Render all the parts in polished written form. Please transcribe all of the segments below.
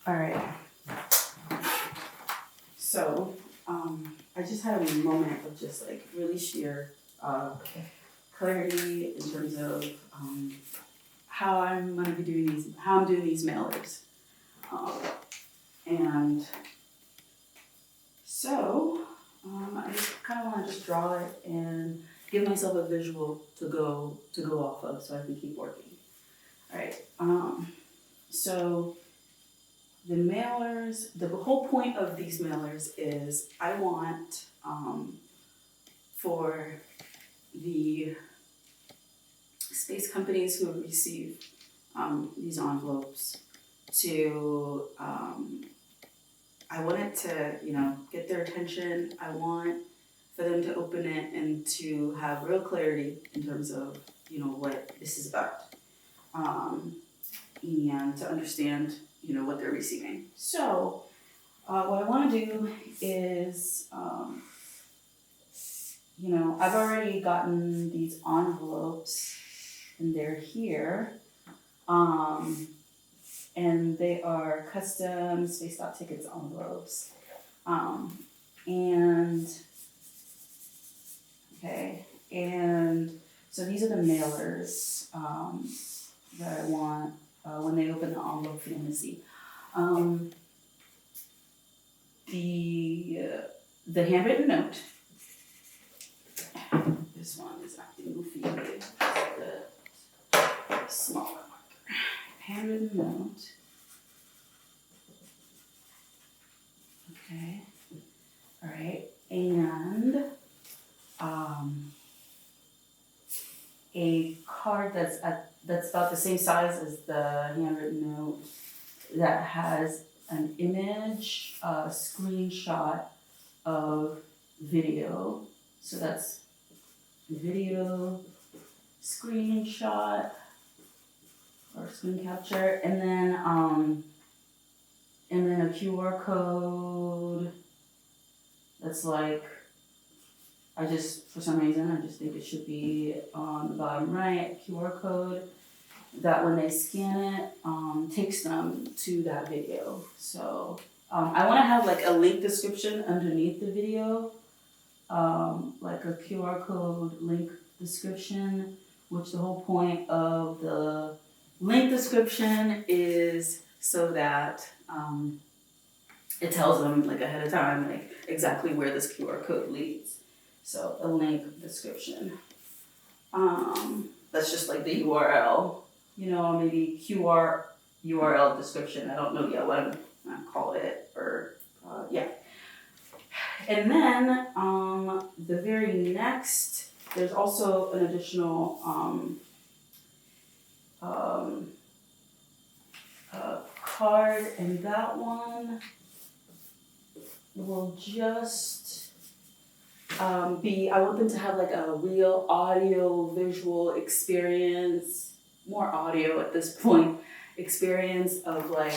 All right. So, I just had a moment of just like really sheer clarity in terms of how I'm gonna be doing these, how I'm doing these mailers, and so I just kind of want to just draw it and give myself a visual to go off of, so I can keep working. All right. So the mailers, the whole point of these mailers is I want for the space companies who receive these envelopes to, I want it to, get their attention. I want for them to open it and to have real clarity in terms of, what this is about. And to understand, what they're receiving. So, what I want to do is, I've already gotten these envelopes, and they're here, and they are custom Space Dot Tickets envelopes, and okay, and so these are the mailers that I want. When they open the envelope for them to see. The handwritten note. This one is acting goofy. The smaller marker. Handwritten note. Okay. All right. And a card that's about the same size as the handwritten note that has an image, a screenshot of video. So that's video, screenshot, or screen capture, and then a QR code that's like, for some reason, I just think it should be on the bottom right, QR code that when they scan it, takes them to that video. So I want to have like a link description underneath the video, like a QR code link description, which the whole point of the link description is so that it tells them like ahead of time, like exactly where this QR code leads. So a link description. That's just like the URL, maybe QR URL description. I don't know yet what I'm gonna call it, or yeah. And then the very next, there's also an additional card, and that one will just I want them to have like a real audio visual experience, more audio at this point, experience of like,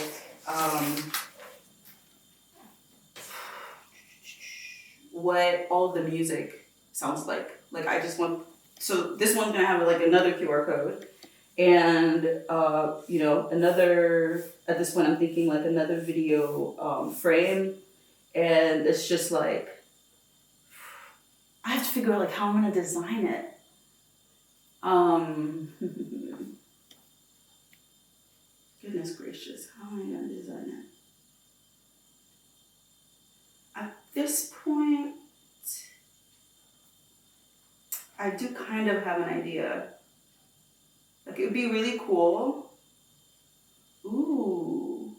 what all the music sounds like. Like I just want, so this one's gonna have like another QR code and, another, at this point I'm thinking like another video frame, and it's just like, I have to figure out like how I'm gonna design it. Goodness gracious, how am I gonna design it? At this point, I do kind of have an idea. Like it would be really cool. Ooh.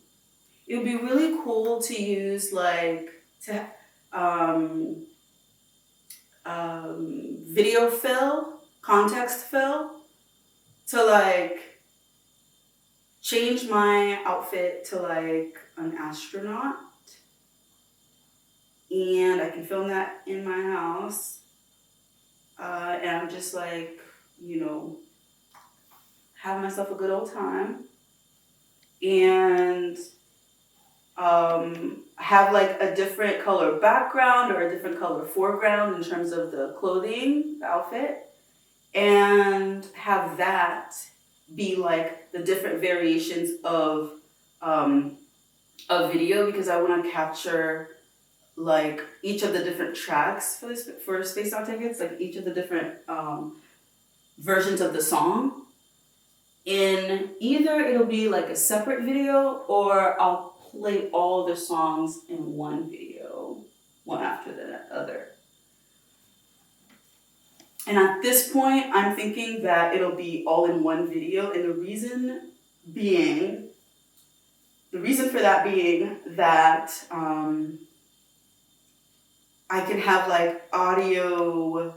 It would be really cool to use video fill, context fill, to like change my outfit to like an astronaut. And I can film that in my house. And I'm just like, have myself a good old time. And have like a different color background or a different color foreground in terms of the clothing, the outfit, and have that be like the different variations of a video because I want to capture like each of the different tracks for this for Spaced Out Tickets, like each of the different versions of the song. In either it'll be like a separate video or I'll play all the songs in one video, one after the other. And at this point, I'm thinking that it'll be all in one video, and the reason for that being that I can have like audio,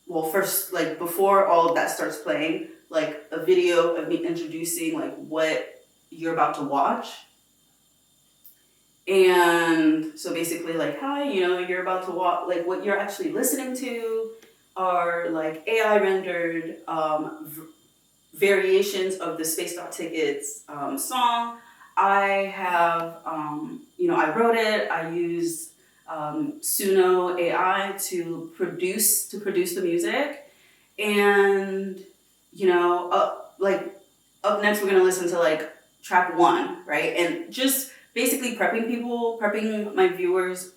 well, first, like before all of that starts playing, like a video of me introducing like what you're about to watch. And so basically like, hi, you're about to watch, like what you're actually listening to are like AI rendered variations of the Spaced Out Tickets song. I have, I wrote it. I used Suno AI to produce the music, and up next we're gonna listen to like track 1, right? And just basically prepping my viewers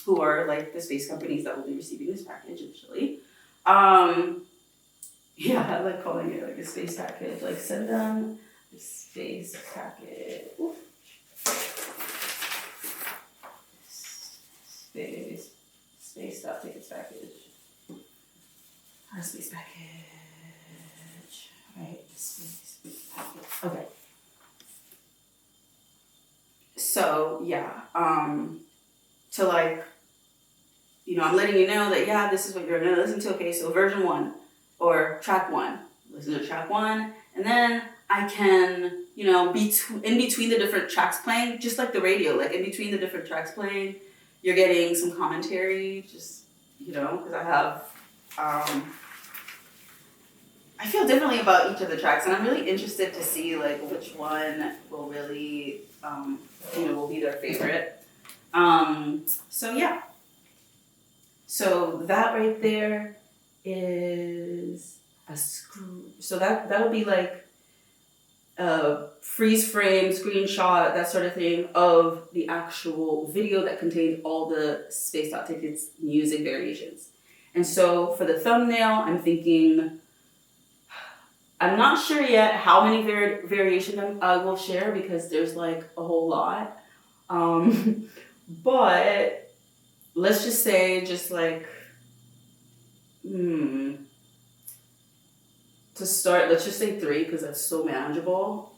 who are like the space companies that will be receiving this package initially. Yeah, I like calling it like a space package. Like send them the space package. Oof. Space Out Tickets package. Our space package. Right, space package. Okay. So yeah, to like, I'm letting you know that yeah, this is what you're gonna listen to. Okay, so version 1 or track 1. Listen to track 1, and then I can, in between the different tracks playing, just like the radio, like in between the different tracks playing, you're getting some commentary, just, because I have, I feel differently about each of the tracks, and I'm really interested to see like which one will really, will be their favorite. So yeah. So that right there is a screw. So that'll be like a freeze frame, screenshot, that sort of thing of the actual video that contained all the Spaced Out Tickets music variations. And so for the thumbnail, I'm thinking, I'm not sure yet how many variations I will share because there's like a whole lot. But let's just say like, to start, let's just say 3 because that's so manageable.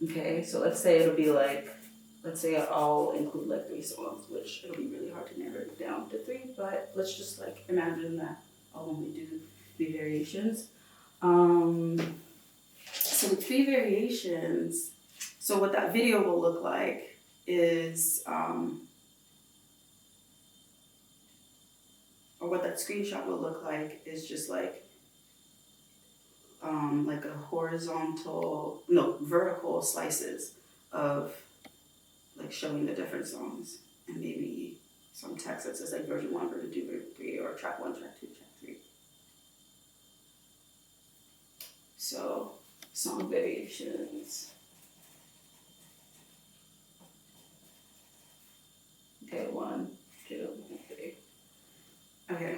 Okay, so let's say I'll include like 3 songs, which it'll be really hard to narrow it down to 3, but let's just like imagine that I'll only do 3 variations. So with 3 variations, so what that video will look like is, or what that screenshot will look like is just like a vertical slices of like showing the different songs, and maybe some text that says like version 1, version 2, version 3, or track 1, track 2, track 3. So song variations. Okay, 1, 2, 3. Okay.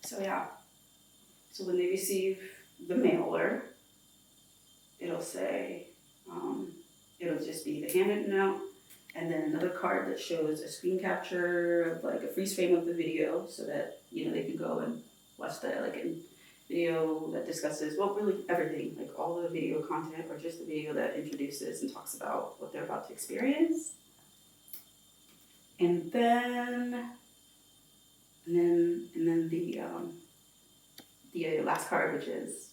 So yeah. So when they receive the mailer, it'll say, it'll just be the handwritten note, and then another card that shows a screen capture of like a freeze frame of the video, so that they can go and watch the like a video that discusses really everything, like all the video content, or just the video that introduces and talks about what they're about to experience. And then the last card, which is,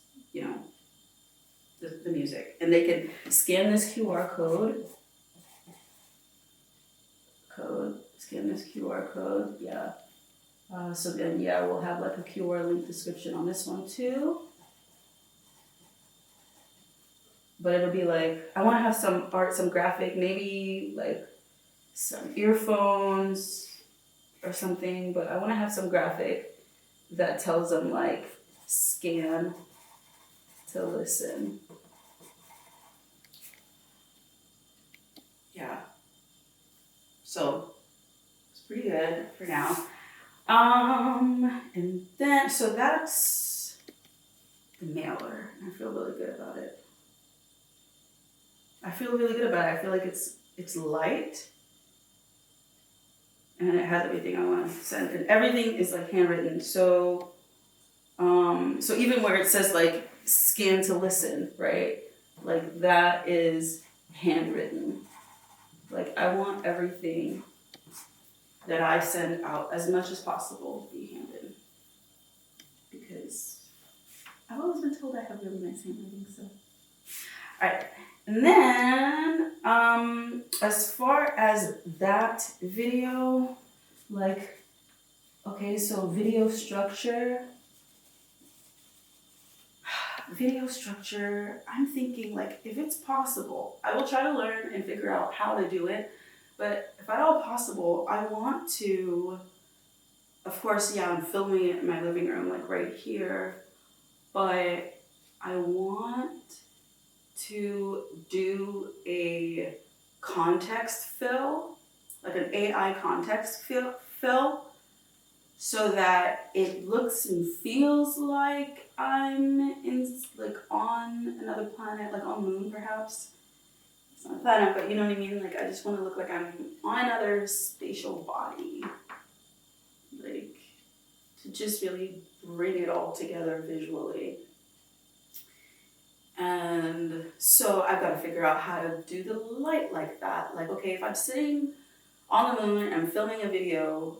the music. And they can scan this QR code. Scan this QR code, yeah. So then, yeah, we'll have like a QR link description on this one too. But it'll be like, I want to have some art, some graphic, maybe like some earphones or something, but I want to have some graphic that tells them like scan to listen. for now. And then, so that's the mailer. I feel really good about it. I feel really good about it. I feel like it's light. And it has everything I want to send. And everything is like handwritten. So, so even where it says like scan to listen, right? Like that is handwritten. Like I want everything that I send out as much as possible be handwritten. Because I've always been told I have really nice handwriting, so. Alright, and then as far as that video, like, okay, so video structure, I'm thinking like if it's possible, I will try to learn and figure out how to do it, but if at all possible, I want to, of course, yeah, I'm filming it in my living room, like right here, but I want to do a context fill, like an AI context fill, so that it looks and feels like I'm in, like on another planet, like on Moon perhaps. It's not a planet, but you know what I mean? Like I just want to look like I'm on another spatial body. Like to just really bring it all together visually. And so I've got to figure out how to do the light like that. Like, okay, if I'm sitting on the moon and I'm filming a video,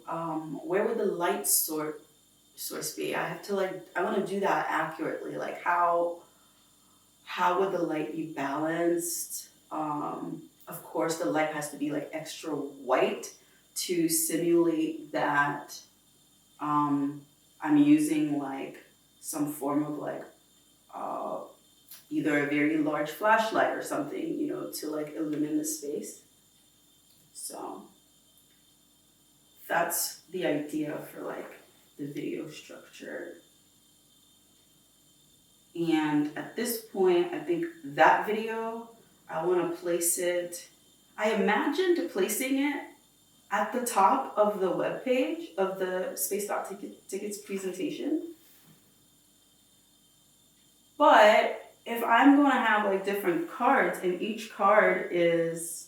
where would the light source be? I have to like, I want to do that accurately. Like how would the light be balanced? Of course, the light has to be like extra white to simulate that I'm using like some form of like, either a very large flashlight or something, you know, to like illumine the space. So that's the idea for like the video structure. And at this point, I think that video, I want to place it, I imagined placing it at the top of the webpage of the Space Dock Tickets presentation. But if I'm going to have like different cards and each card is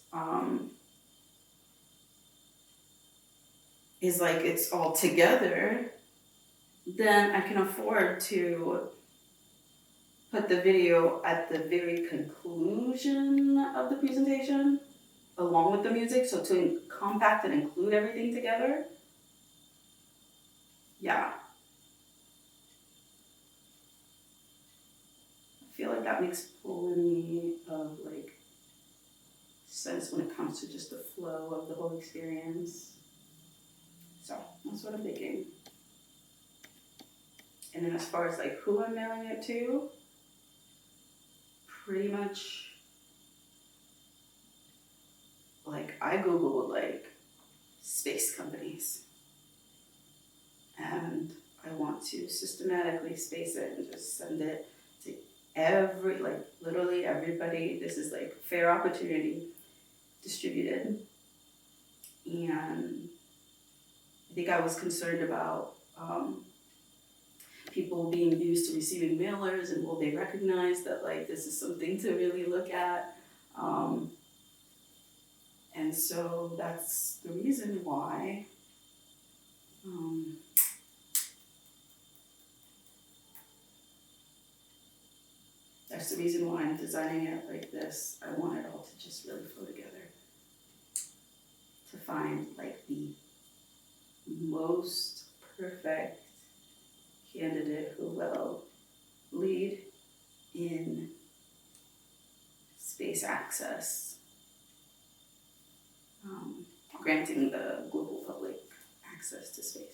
like it's all together, then I can afford to put the video at the very conclusion of the presentation along with the music, so to compact and include everything together. Yeah. I feel like that makes plenty of like sense when it comes to just the flow of the whole experience. So that's what I'm thinking. And then as far as like who I'm mailing it to, pretty much like I Googled like space companies and I want to systematically space it and just send it to like literally everybody. This is like fair opportunity distributed. And I think I was concerned about people being used to receiving mailers and will they recognize that like this is something to really look at. And so that's the reason why I'm designing it like this. I want it all to just really flow together. To find like the most perfect candidate who will lead in space access, granting the global public access to space.